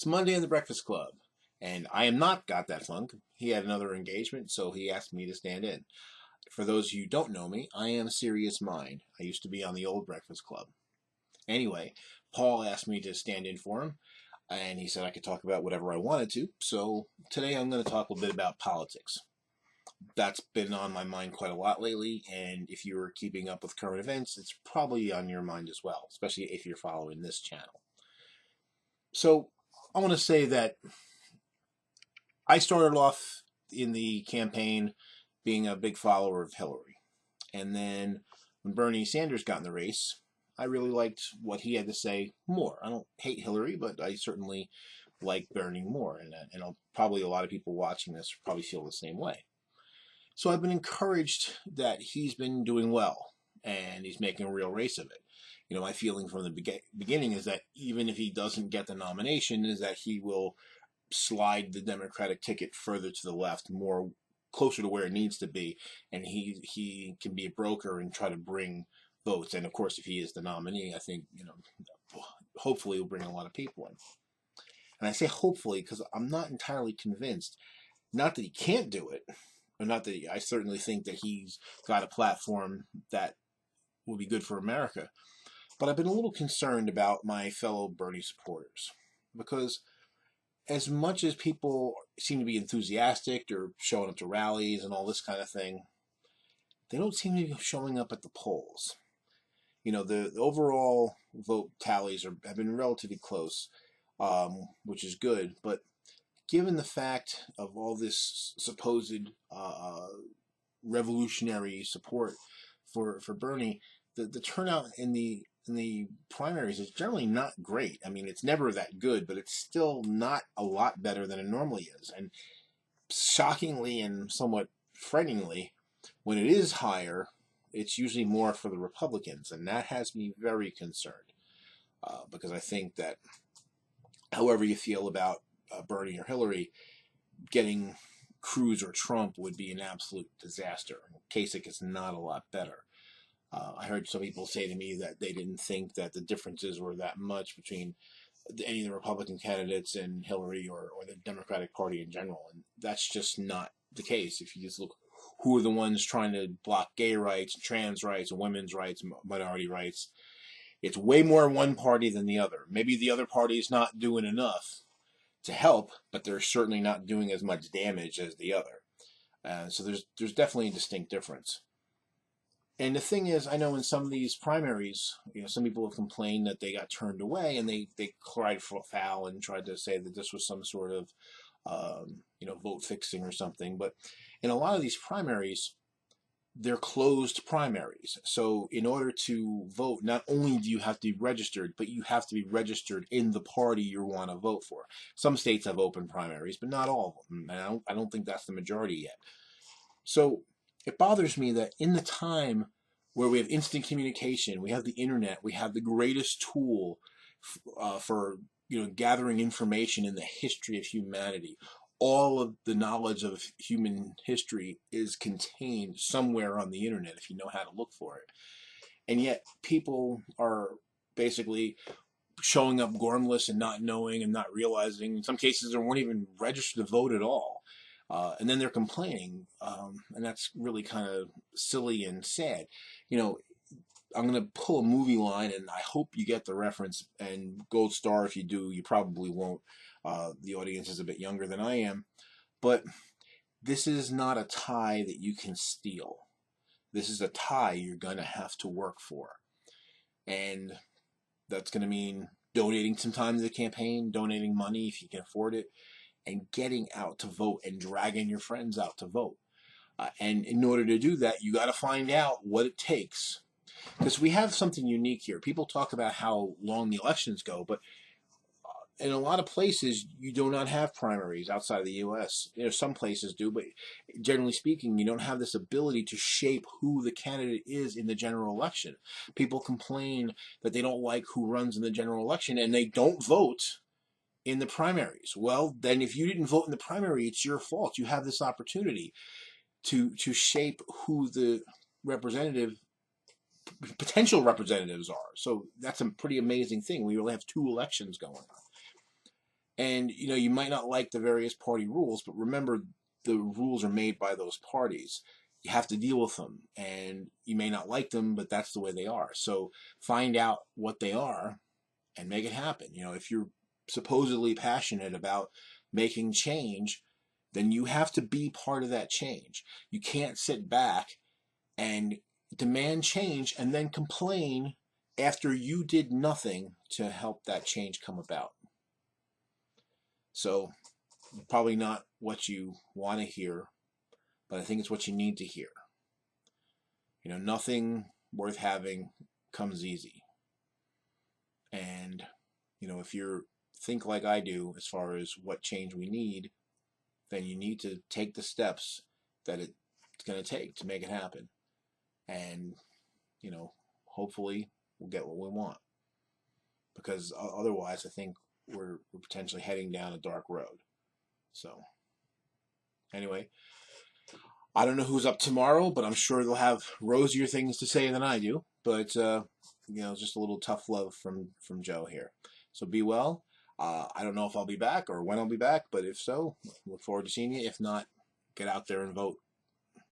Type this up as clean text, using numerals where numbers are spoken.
It's Monday in the Breakfast Club, and I am not Got That Funk. He had another engagement, so he asked me to stand in. For those of you who don't know me, I am Serious Mind. I used to be on the old Breakfast Club. Anyway, Paul asked me to stand in for him, and he said I could talk about whatever I wanted to. So today I'm going to talk a little bit about politics. That's been on my mind quite a lot lately, and if you were keeping up with current events, it's probably on your mind as well, especially if you're following this channel. So I want to say that I started off in the campaign being a big follower of Hillary. And then when Bernie Sanders got in the race, I really liked what he had to say more. I don't hate Hillary, but I certainly like Bernie more. And probably a lot of people watching this probably feel the same way. So I've been encouraged that he's been doing well and he's making a real race of it. You know, my feeling from the beginning is that even if he doesn't get the nomination, is that he will slide the Democratic ticket further to the left, more closer to where it needs to be, and he can be a broker and try to bring votes. And of course, if he is the nominee, I think hopefully he'll bring a lot of people in. And I say hopefully because I'm not entirely convinced. Not that he can't do it, or not that I certainly think that he's got a platform that will be good for America. But I've been a little concerned about my fellow Bernie supporters because as much as people seem to be enthusiastic or showing up to rallies and all this kind of thing, they don't seem to be showing up at the polls. You know, the overall vote tallies have been relatively close, which is good. But given the fact of all this supposed revolutionary support for Bernie, the turnout in the primaries is generally not great. I mean, it's never that good, but it's still not a lot better than it normally is. And shockingly and somewhat frighteningly, when it is higher, it's usually more for the Republicans, and that has me very concerned because I think that however you feel about Bernie or Hillary, getting Cruz or Trump would be an absolute disaster. Kasich is not a lot better. I heard some people say to me that they didn't think that the differences were that much between any of the Republican candidates and Hillary or the Democratic Party in general. And that's just not the case. If you just look who are the ones trying to block gay rights, trans rights, women's rights, minority rights, it's way more one party than the other. Maybe the other party is not doing enough to help, but they're certainly not doing as much damage as the other. So there's definitely a distinct difference. And the thing is, I know in some of these primaries, some people have complained that they got turned away and they cried for foul and tried to say that this was some sort of, vote fixing or something. But in a lot of these primaries, they're closed primaries. So in order to vote, not only do you have to be registered, but you have to be registered in the party you want to vote for. Some states have open primaries, but not all of them. And I don't think that's the majority yet. So it bothers me that in the time where we have instant communication, we have the internet, we have the greatest tool for gathering information in the history of humanity. All of the knowledge of human history is contained somewhere on the internet if you know how to look for it. And yet people are basically showing up gormless and not knowing and not realizing. In some cases, they weren't even registered to vote at all. And then they're complaining, and that's really kind of silly and sad. I'm going to pull a movie line, and I hope you get the reference, and gold star if you do, you probably won't. The audience is a bit younger than I am. But this is not a tie that you can steal. This is a tie you're going to have to work for. And that's going to mean donating some time to the campaign, donating money if you can afford it, and getting out to vote and dragging your friends out to vote. And in order to do that, you got to find out what it takes. Because we have something unique here. People talk about how long the elections go, but in a lot of places, you do not have primaries outside of the U.S. Some places do, but generally speaking, you don't have this ability to shape who the candidate is in the general election. People complain that they don't like who runs in the general election, and they don't vote in the primaries. Well, then if you didn't vote in the primary, it's your fault. You have this opportunity to shape who the potential representatives are. So that's a pretty amazing thing. We really have two elections going on. And you might not like the various party rules, but remember, the rules are made by those parties. You have to deal with them, and you may not like them, but that's the way they are. So find out what they are and make it happen. If you're supposedly passionate about making change, then you have to be part of that change. You can't sit back and demand change and then complain after you did nothing to help that change come about. So, probably not what you want to hear, but I think it's what you need to hear. Nothing worth having comes easy. And, if you think like I do as far as what change we need, then you need to take the steps that it's going to take to make it happen. And, hopefully we'll get what we want. Because otherwise, I think we're potentially heading down a dark road. So, anyway, I don't know who's up tomorrow, but I'm sure they'll have rosier things to say than I do. But just a little tough love from Joe here. So be well. I don't know if I'll be back or when I'll be back, but if so, look forward to seeing you. If not, get out there and vote.